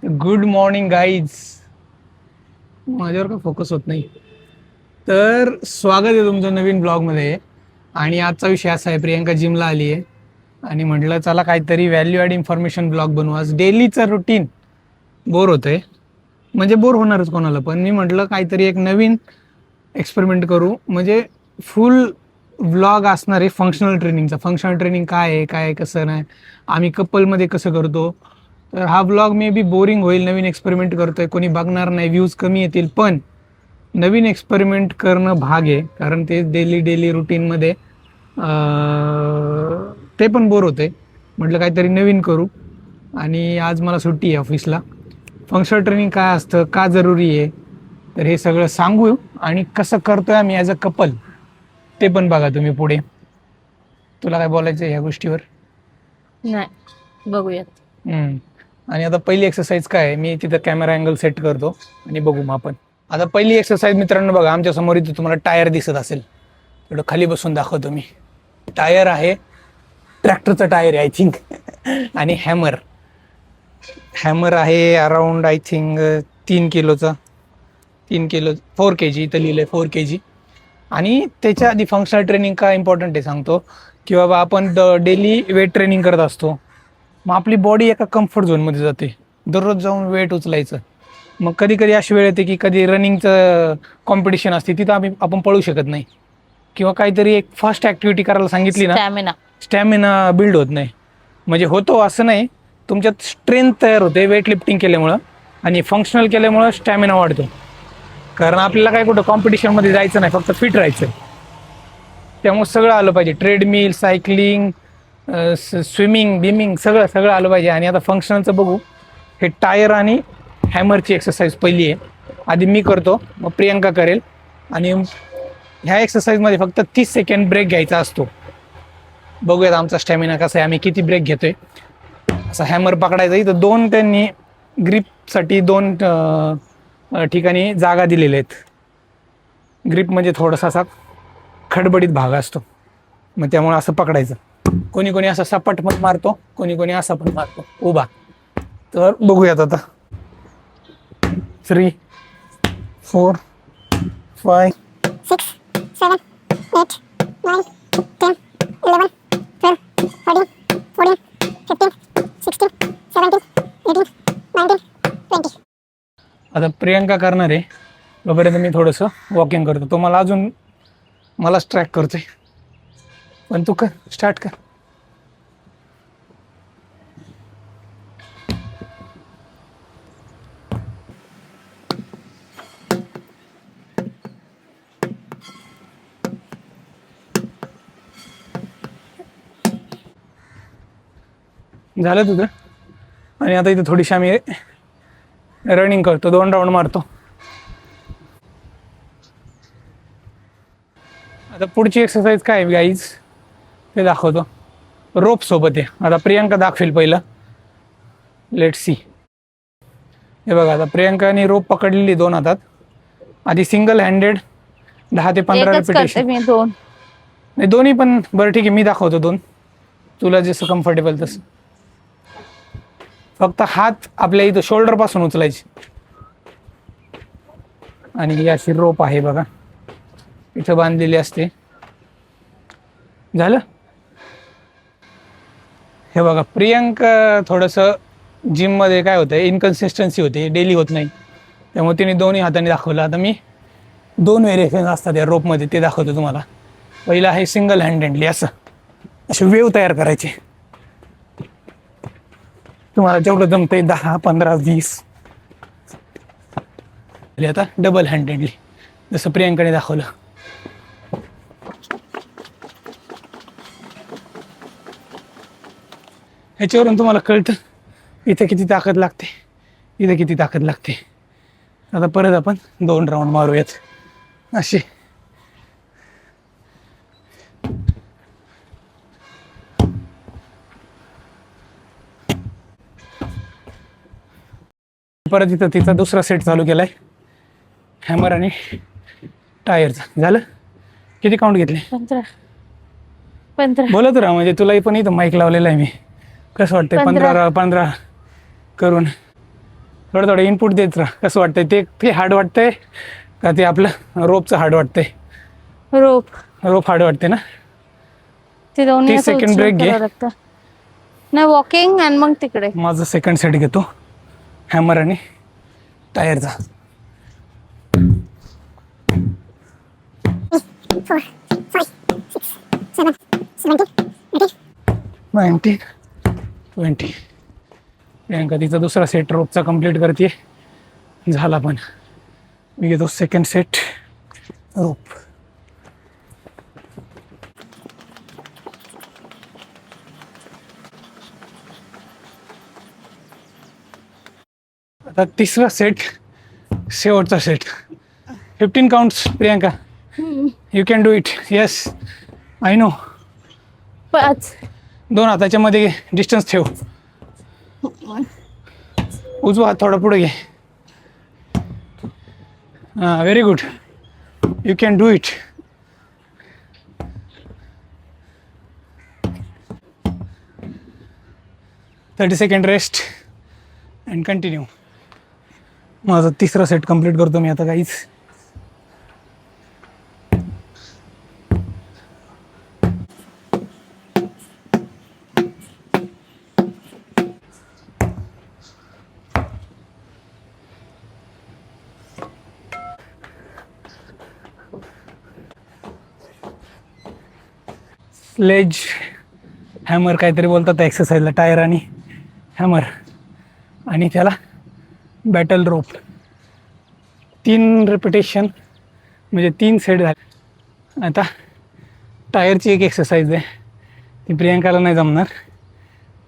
Good morning guys. माझ्यावर का focus होत नाही. तर स्वागत आहे तुमचं नवीन ब्लॉगमध्ये. आणि आजचा विषय असा आहे, प्रियंका जिमला आली आहे आणि म्हटलं चला काहीतरी व्हॅल्यू ॲड इन्फॉर्मेशन ब्लॉग बनवू. आज डेलीचं रुटीन बोर होतंय, म्हणजे बोर होणारच कोणाला, पण मी म्हटलं काहीतरी एक नवीन एक्सपेरिमेंट करू. म्हणजे फुल व्लॉग असणार आहे फंक्शनल ट्रेनिंगचा. फंक्शनल ट्रेनिंग काय आहे, काय कसं नाही, आम्ही कपलमध्ये कसं करतो. तर हा ब्लॉग मे बी बोरिंग होईल, नवीन एक्सपेरिमेंट करतोय, कोणी बघणार नाही, व्ह्यूज कमी येतील, पण नवीन एक्सपेरिमेंट करणं भाग आहे. कारण ते डेली डेली रुटीनमध्ये ते पण बोर होते. म्हटलं काहीतरी नवीन करू. आणि आज मला सुट्टी आहे ऑफिसला. फंक्शनल ट्रेनिंग काय असतं, का जरुरी आहे, तर हे सगळं सांगू. आणि कसं करतोय आम्ही ॲज अ कपल ते पण बघा तुम्ही पुढे. तुला काय बोलायचं आहे ह्या गोष्टीवर? नाही, बघूयात. आणि आता पहिली एक्सरसाइज काय आहे, मी तिथं कॅमेरा अँगल सेट करतो आणि बघू मग आपण. आता पहिली एक्सरसाइज मित्रांनो बघा, आमच्या समोर इथं तुम्हाला टायर दिसत असेल, थोडं खाली बसून दाखवतो मी. टायर आहे, ट्रॅक्टरचं टायर आहे आय थिंक. आणि हॅमर आहे अराउंड आय थिंक 3 किलोचा. 3 किलो 4 kg इथं लिहिलं आहे, 4 kg. आणि त्याच्या आधी फंक्शनल ट्रेनिंग का इम्पॉर्टंट आहे सांगतो. की बाबा आपण डेली वेट ट्रेनिंग करत असतो, मग आपली बॉडी एका कम्फर्ट झोनमध्ये जाते. दररोज जाऊन वेट उचलायचं. मग कधी कधी अशी वेळ येते की कधी रनिंगचं कॉम्पिटिशन असते, तिथं आपण पळू शकत नाही, किंवा काहीतरी एक फास्ट ॲक्टिव्हिटी करायला सांगितली ना, स्टॅमिना बिल्ड होत नाही. म्हणजे होतो असं नाही, तुमच्यात स्ट्रेंथ तयार होते वेट लिफ्टिंग केल्यामुळं, आणि फंक्शनल केल्यामुळं स्टॅमिना वाढतो. कारण आपल्याला काय कुठं कॉम्पिटिशनमध्ये जायचं नाही, फक्त फिट राहायचं. त्यामुळे सगळं आलं पाहिजे, ट्रेडमिल, सायकलिंग, स्विमिंग, बिमिंग, सगळं सगळं आलं पाहिजे. आणि आता फंक्शनलचं बघू. हे टायर आणि हॅमरची एक्सरसाइज पहिली आहे, आधी मी करतो, मग प्रियंका करेल. आणि ह्या एक्सरसाइजमध्ये फक्त 30 सेकंड ब्रेक घ्यायचा असतो. बघूयात आमचा स्टॅमिना कसा आहे, आम्ही किती ब्रेक घेतोय. असा हॅमर पकडायचा. इथं दोन त्यांनी ग्रिपसाठी 2 ठिकाणी जागा दिलेल्या आहेत. ग्रिप म्हणजे थोडासा असा खडबडीत भाग असतो, मग त्यामुळे असं पकडायचं. कोणी कोणी असं सपाट पण मारतो, कोणी कोणी असा पण मारतो उभा. तर बघूयात आता. 3, 4, 5, 6, 7, 8, 9, 10, 11, 12, 13, 14, 15, 16, 17, 18, 19, 20. आता प्रियंका करणार आहे, तोपर्यंत मी थोडंसं वॉकिंग करतो. तो मला अजून मलाच ट्रॅक करतोय, पण तू कर, स्टार्ट कर. झालं तुझं. आणि आता इथं थोडीशी आम्ही रनिंग करतो, 2 राऊंड मारतो. आता पुढची एक्सरसाइज काय आहे गाईज ते दाखवतो. रोप सोबत आहे. आता प्रियंका दाखवेल पहिलं. Let see. हे बघा, आता प्रियंकाने रोप पकडलेली 2 हातात. आधी सिंगल हँडेड 10 ते 15 रिपिटेशन. मी 2. नाही, दोन्ही पण बरं ठीक आहे, मी दाखवतो 2, तुला जसं कम्फर्टेबल तसं. फक्त हात आपल्या इथं शोल्डर पासून उचलायचे. आणि ही अशी रोप आहे बघा, इथं बांधलेली असते. झालं. हे बघा, प्रियंका थोडंसं जिममध्ये काय होतं, इनकन्सिस्टन्सी होते, डेली होत नाही, त्यामुळे तिने दोन्ही हाताने दाखवलं. आता मी 2 व्हेरिएशन असतात या रोपमध्ये, ते दाखवतो तुम्हाला. पहिलं आहे सिंगल हँडेडली, असं असे वेव तयार करायचे. तुम्हाला जेवढं जमतंय 10, 15, 20. आता डबल हँडेडली, जसं प्रियंकाने दाखवलं. ह्याच्यावरून तुम्हाला कळतं इथे किती ताकद लागते, इथे किती ताकद लागते. आता परत आपण 2 राऊंड मारूयात असे. परत इथं तिचा दुसरा सेट चालू केलाय, हॅमर आणि टायरचा. झालं. किती काउंट घेतले? 15. बोलत राहा, म्हणजे तुलाही पण इथं माईक लावलेला आहे मी. कसं वाटतंय 15 करून? थोडं थोडं इनपुट देत राहा. कसं वाटतंय ते ते हार्ड वाटतंय का ते आपलं रोपचं हार्ड वाटतंय? रोप रोप हार्ड वाटते ना. ते दोन्ही 30 असं सेकंड उचलून break घे. करावं लागतं. नाही वॉकिंग आणि मग तिकडे. माझं सेकंड सेट घेतो हॅमर आणि टायरचा. 4, 5, 6, 7, 17, 18. 19, 20. प्रियांका तिचा दुसरा सेट रोपचा कंप्लीट करते. झाला पण. मी घेतो सेकंड सेट रोप. आता तिसरा सेट, शेवटचा set. 15 counts Priyanka. You can do it. Yes I know. 5. 2 हाताच्या मध्ये डिस्टन्स ठेव. उजवा हात थोडा पुढे घे. हां very good. You can do it. Thirty second rest and continue. माझा तिसरा सेट कंप्लीट करतो मी आता काहीच. स्लेज हॅमर काहीतरी बोलतात एक्सरसाइजला. टायर आणि हॅमर आणि त्याला बॅटल रोप. 3 रिपिटेशन म्हणजे 3 सेट झाले. आता टायरची एक एक्सरसाइज आहे, ती प्रियांकाला नाही जमणार,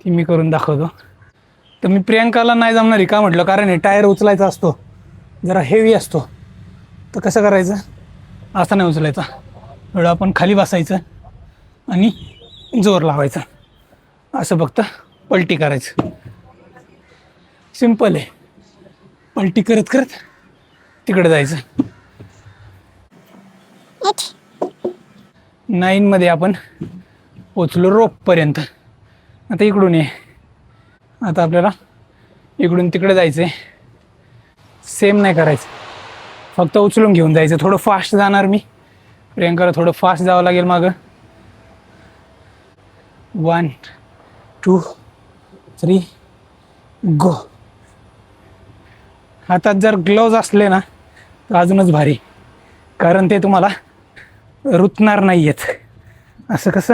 ती मी करून दाखवतो. तर मी प्रियांकाला नाही जमणार का म्हटलं, कारण हे टायर उचलायचा असतो, जरा हेवी असतो. तर कसं करायचं, असं नाही उचलायचा. थोडं आपण खाली बसायचं आणि जोर लावायचा. असं फक्त पलटी करायचं. सिंपल आहे. पलटी करत करत तिकडे जायचं. 9 मध्ये आपण पोचलो रोपपर्यंत. आता इकडून ये. आता आपल्याला इकडून तिकडे जायचं आहे. सेम नाही करायचं, फक्त उचलून घेऊन जायचं. थोडं फास्ट जाणार मी, प्रियांकाला थोडं फास्ट जावं लागेल मागं. 1, 2, 3 गो. हातात जर ग्लोव्ज असले ना तर अजूनच भारी, कारण ते तुम्हाला रुतणार नाही आहेत. असं कसं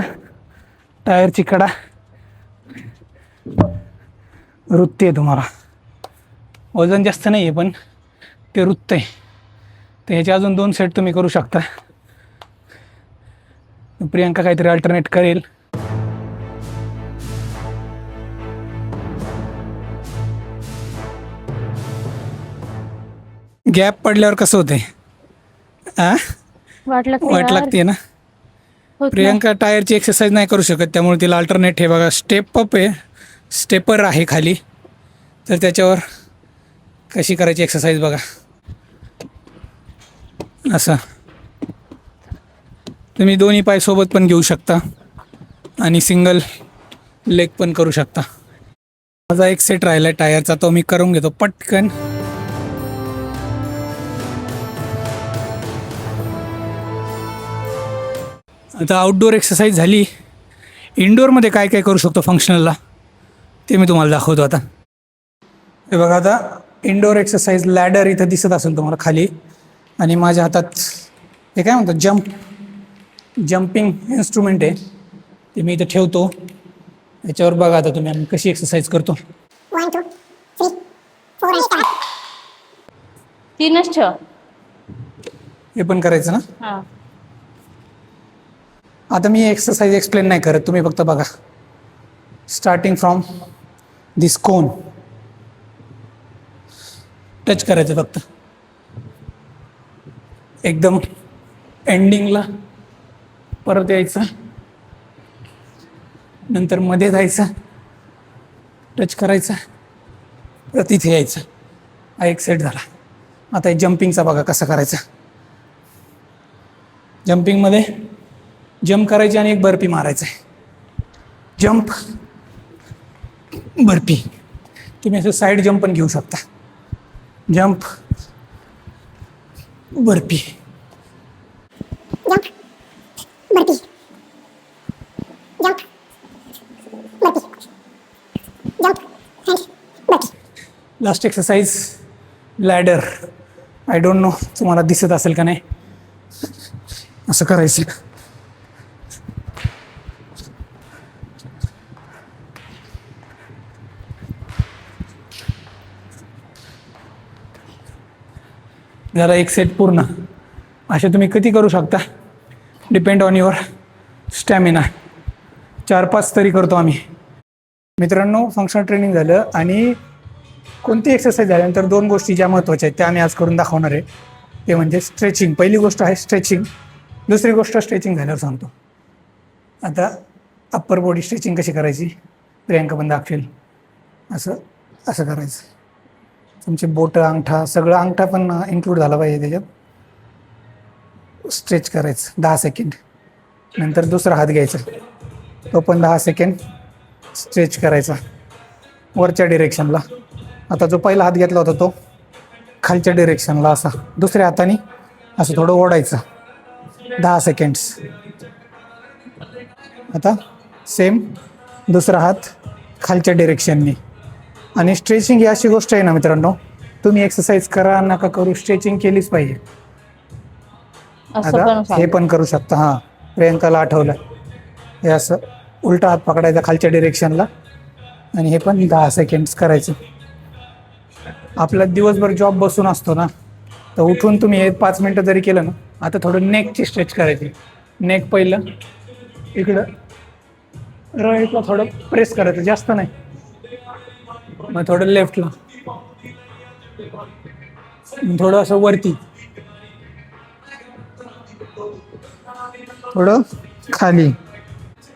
टायरची कडा रुतते तुम्हाला. वजन जास्त नाही आहे पण ते रुतते. तर ह्याचे अजून 2 सेट तुम्ही करू शकता. प्रियांका काहीतरी अल्टरनेट करेल. गॅप पडल्यावर कसं होते, वाट लागते ना. प्रियांका टायरची एक्सरसाइज नाही करू शकत, त्यामुळे तिला अल्टरनेट हे बघा स्टेप अप आहे, स्टेपर आहे खाली. तर त्याच्यावर कशी करायची एक्सरसाइज बघा. असं तुम्ही दोन्ही पाय सोबत पण घेऊ शकता आणि सिंगल लेग पण करू शकता. माझा एक सेट राहिला आहे टायरचा, तो मी करून घेतो पटकन. आता आउटडोअर एक्सरसाइज झाली. इनडोअरमध्ये काय काय करू शकतो फंक्शनलला ते मी तुम्हाला दाखवतो आता. हे बघा, आता इनडोअर एक्सरसाइज लॅडर इथं दिसत असेल तुम्हाला खाली, आणि माझ्या हातात हे काय म्हणतात जम्पिंग इन्स्ट्रुमेंट आहे, ते मी इथं ठेवतो. याच्यावर बघा आता तुम्ही आम्ही कशी एक्सरसाइज करतो. 1, 2, 3, 4 and 5. 3च ठेव. हे पण करायचं ना. हां आता मी एक्सरसाइज एक्सप्लेन नाही करत, तुम्ही फक्त बघा. Starting from this cone touch करायचं फक्त, एकदम एंडिंगला परत यायचं, नंतर मध्ये जायचं, टच करायचं, परत इथे यायचं. हा एक सेट झाला. आता एक जम्पिंगचा बघा कसं करायचं. जम्पिंगमध्ये जंप करायची आणि एक बर्पी मारायचं आहे. Jump burpee. तुम्ही असं साईड जंप पण घेऊ शकता. Jump, burpee, jump, burpee, jump, burpee, jump and burpee. Last exercise ladder. I don't know तुम्हाला दिसत असेल का नाही. असं करायचं. जरा एक सेट पूर्ण. असे तुम्ही किती करू शकता, डिपेंड ऑन युअर स्टॅमिना. 4-5 तरी करतो आम्ही. मित्रांनो, फंक्शनल ट्रेनिंग झालं आणि कोणती एक्सरसाइज झाल्यानंतर 2 गोष्टी ज्या महत्त्वाच्या आहेत त्या आम्ही आज करून दाखवणार आहे. ते म्हणजे स्ट्रेचिंग. पहिली गोष्ट आहे स्ट्रेचिंग. दुसरी गोष्ट स्ट्रेचिंग झाल्यावर सांगतो. आता अप्पर बॉडी स्ट्रेचिंग कशी करायची प्रियांका पण दाखवेल. असं असं करायचं. तुमचे बोटं, अंगठा, सगळं अंगठा पण इन्क्लूड झाला पाहिजे त्याच्यात. स्ट्रेच करायचं 10 सेकंड. नंतर दुसरा हात घ्यायचा, तो पण 10 सेकंड स्ट्रेच करायचा वरच्या डिरेक्शनला. आता जो पहिला हात घेतला होता तो खालच्या डिरेक्शनला असा दुसऱ्या हाताने असं थोडं ओढायचं 10 सेकंड्स. आता सेम दुसरा हात खालच्या डिरेक्शनने. आणि स्ट्रेचिंग ही अशी गोष्ट आहे ना मित्रांनो, तुम्ही एक्सरसाइज करा नका करू, स्ट्रेचिंग केलीच पाहिजे. असं पण आता हे सांग. पण करू शकता. हां, प्रियंकाला आठवलं. हे असं उलटा हात पकडायचा खालच्या डिरेक्शनला आणि हे पण 10 सेकंड्स करायचं. आपला दिवसभर जॉब बसून असतो ना, तर उठून तुम्ही हे 5 मिनटं जरी केलं ना. आता थोडं नेकची स्ट्रेच करायची. नेक पहिलं इकडं राईटला थोडं प्रेस करायचं, जास्त नाही. मग थोडं लेफ्टला, थोडं असं वरती, थोडं खाली.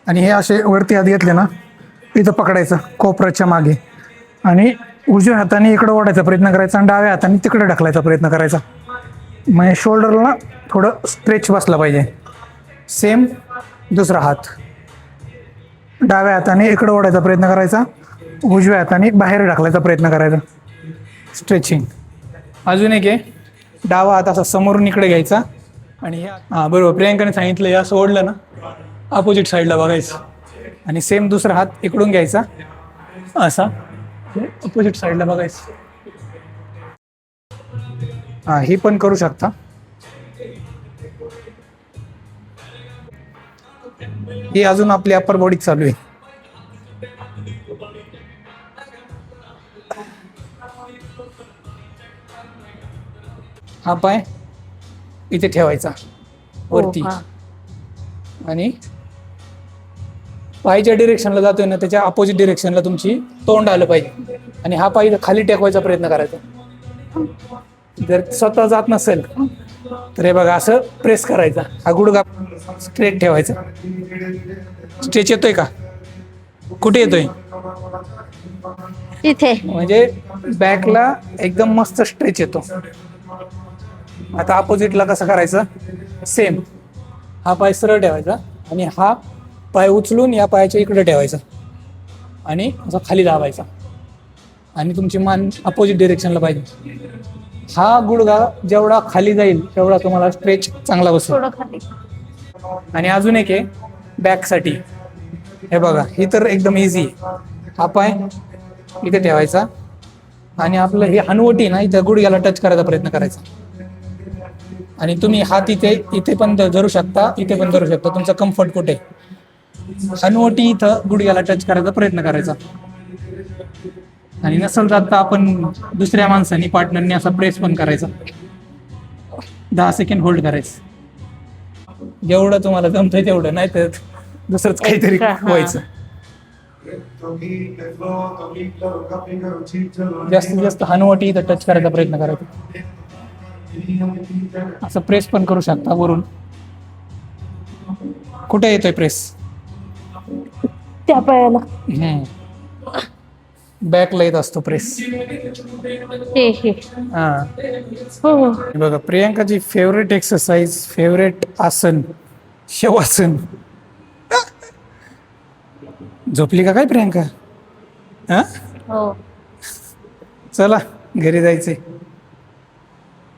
आणि हे असे वरती हात घेतले ना, इथं पकडायचं कोपऱ्याच्या मागे आणि उजव्या हाताने इकडं ओढायचा प्रयत्न करायचा आणि डाव्या हाताने तिकडे ढकलायचा प्रयत्न करायचा. म्हणजे शोल्डरला थोडं स्ट्रेच बसला पाहिजे. सेम दुसरा हात डाव्या हाताने इकडं ओढायचा प्रयत्न करायचा, उजव्या हाताने बाहेर ढकलायचा प्रयत्न करायचा. स्ट्रेचिंग. अजून एक आहे, डावा हात असा समोरून इकडे घ्यायचा आणि हां बरोबर प्रियांकाने सांगितलं, या सोडलं ना अपोजिट साईडला बघायचं आणि सेम दुसरा हात इकडून घ्यायचा असा अपोजिट साईडला बघायचं. हां, ही पण करू शकता. ही अजून आपली अप्पर बॉडीत चालू आहे. हा पाय इथे ठेवायचा वरती हो, हा. आणि पायच्या डिरेक्शनला जातोय ना, त्याच्या अपोजिट डिरेक्शनला तुमची तोंड आलं पाहिजे आणि हा पाय खाली टेकवायचा प्रयत्न करायचा. जर स्वतः जात नसेल तर हे बघा असं प्रेस करायचा. हा गुडघा स्ट्रेट ठेवायचा. स्ट्रेच येतोय का? कुठे येतोय? इथे. म्हणजे बॅकला एकदम मस्त स्ट्रेच येतो. आता अपोजिटला कसं करायचं? सेम. हा पाय सरळ ठेवायचा आणि हा पाय उचलून या पायाच्या इकडे ठेवायचा आणि असा खाली दाबायचा आणि तुमची मान अपोजिट डिरेक्शनला पाहिजे. हा गुडघा जेवढा खाली जाईल तेवढा तुम्हाला स्ट्रेच चांगला बसेल. थोडं खाली. आणि अजून एक आहे बॅकसाठी. हे बघा, ही तर एकदम इझी आहे. हा पाय इथे ठेवायचा आणि आपलं हे हनुवटी ना इथे गुडघ्याला टच करायचा प्रयत्न करायचा आणि तुम्ही हात इथे पण धरू शकता, इथे पण धरू शकता. तुमचा कम्फर्ट कुठे. हनुवटी इथं गुडघ्याला टच करायचा प्रयत्न करायचा आणि नसल जात आपण दुसऱ्या माणसाने पार्टनरने असा प्रेस पण करायचा. 10 सेकंड होल्ड करायचं. जेवढं तुम्हाला जमतंय तेवढं, नाही तर दुसरंच काहीतरी Extra, हा. व्हायचं. जास्तीत जास्त हनुवटी इथं टच करायचा प्रयत्न करायचा. असं प्रेस पण करू शकता वरून. कुठे येतोय प्रेस? त्या पायाला. बॅकला येत असतो प्रेस. हे. हा, हो हो. हे बघा प्रियांकाची फेवरेट एक्सरसाइज, फेवरेट आसन, शवासन. झोपली का काय प्रियांका? हा, हो. चला घरी जायचंय.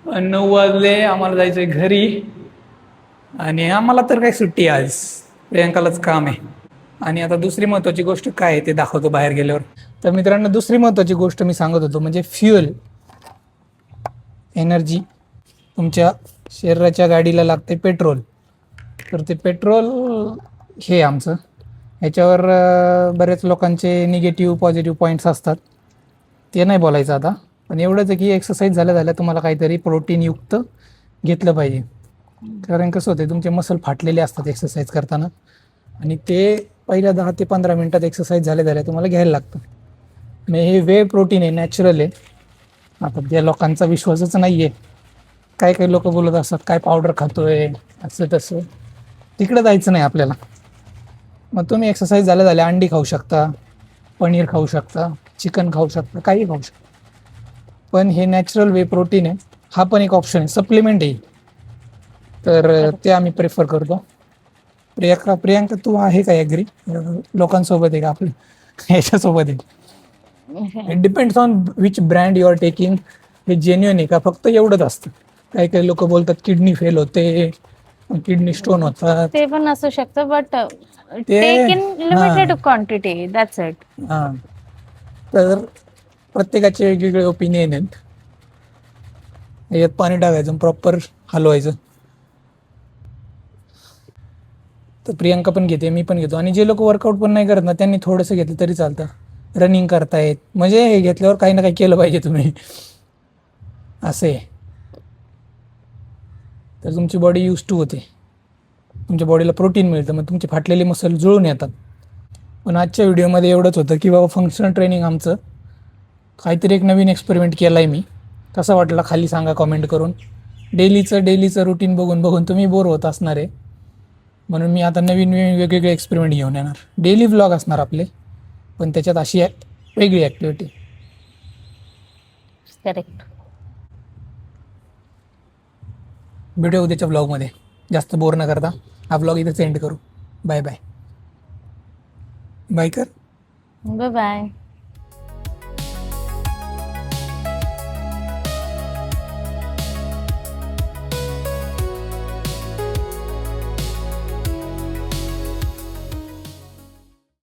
9 वाजले, आम्हाला जायचंय घरी. आणि आम्हाला तर काही सुट्टी आहे आज, प्रियांकालाच काम आहे. आणि आता दुसरी महत्वाची गोष्ट काय आहे ते दाखवतो बाहेर गेल्यावर. तर मित्रांनो, दुसरी महत्वाची गोष्ट मी सांगत होतो म्हणजे फ्युएल, एनर्जी. तुमच्या शरीराच्या गाडीला लागते पेट्रोल. तर ते पेट्रोल हे आमचं, ह्याच्यावर बऱ्याच लोकांचे निगेटिव्ह पॉझिटिव्ह पॉईंट्स असतात, ते नाही बोलायचं आता. पण एवढंच आहे की एक्सरसाइज झाल्या तुम्हाला काहीतरी प्रोटीनयुक्त घेतलं पाहिजे. कारण कसं होतं, तुमचे मसल फाटलेले असतात एक्सरसाइज करताना, आणि ते पहिल्या 10 ते 15 मिनटात एक्सरसाइज झाल्या तुम्हाला घ्यायला लागतं. मग हे वे प्रोटीन आहे, नॅचरल आहे. आता त्या लोकांचा विश्वासच नाही आहे. काही लोक बोलत असतात काय पावडर खातोय असं तसं. तिकडे जायचं नाही आपल्याला. मग तुम्ही एक्सरसाइज झाल्या अंडी खाऊ शकता, पनीर खाऊ शकता, चिकन खाऊ शकता, काही खाऊ शकता. पण हे नॅचरल वे प्रोटीन आहे, हा पण एक ऑप्शन आहे, सप्लिमेंट आहे. तर ते आम्ही प्रेफर करतो. प्रियांका तू आहे का ॲग्री? लोकांसोबत आहे का आपल्या ह्याच्यासोबत आहे? It depends on which brand you are taking. हे जेन्युअन आहे का फक्त एवढंच असतं? काही लोक बोलतात किडनी फेल होते, किडनी स्टोन होतात. ते पण असू शकतं, बट ते- टेक इन लिमिटेड हां. Quantity, that's it. हां, तर प्रत्येकाचे वेगवेगळे ओपिनियन आहेत. यात पाणी टाकायचं, प्रॉपर हलवायचं. तर प्रियांका पण घेते, मी पण घेतो. आणि जे लोक वर्कआउट पण नाही करत ना, त्यांनी थोडंसं घेतलं तरी चालतं. रनिंग करतायत म्हणजे हे घेतल्यावर काही ना काही केलं पाहिजे तुम्ही, असे. तर तुमची बॉडी यूज टू होते, तुमच्या बॉडीला प्रोटीन मिळतं, मग तुमचे फाटलेले मसल जुळून येतात. पण आजच्या व्हिडिओमध्ये एवढंच होतं की बाबा फंक्शनल ट्रेनिंग आमचं काहीतरी एक नवीन एक्सपेरिमेंट केला आहे मी. कसा वाटला खाली सांगा कॉमेंट करून. डेलीचं रुटीन बघून तुम्ही बोर होत असणार आहे, म्हणून मी आता नवीन वेगवेगळे एक्सपेरिमेंट घेऊन येणार. डेली व्लॉग असणार आपले, पण त्याच्यात अशी वेगळी ॲक्टिव्हिटी. करेक्ट. व्हिडिओ उद्याच्या व्लॉगमध्ये. जास्त बोर न करता हा व्लॉग इथे सेंड करू. Bye bye. बाय कर. Bye bye.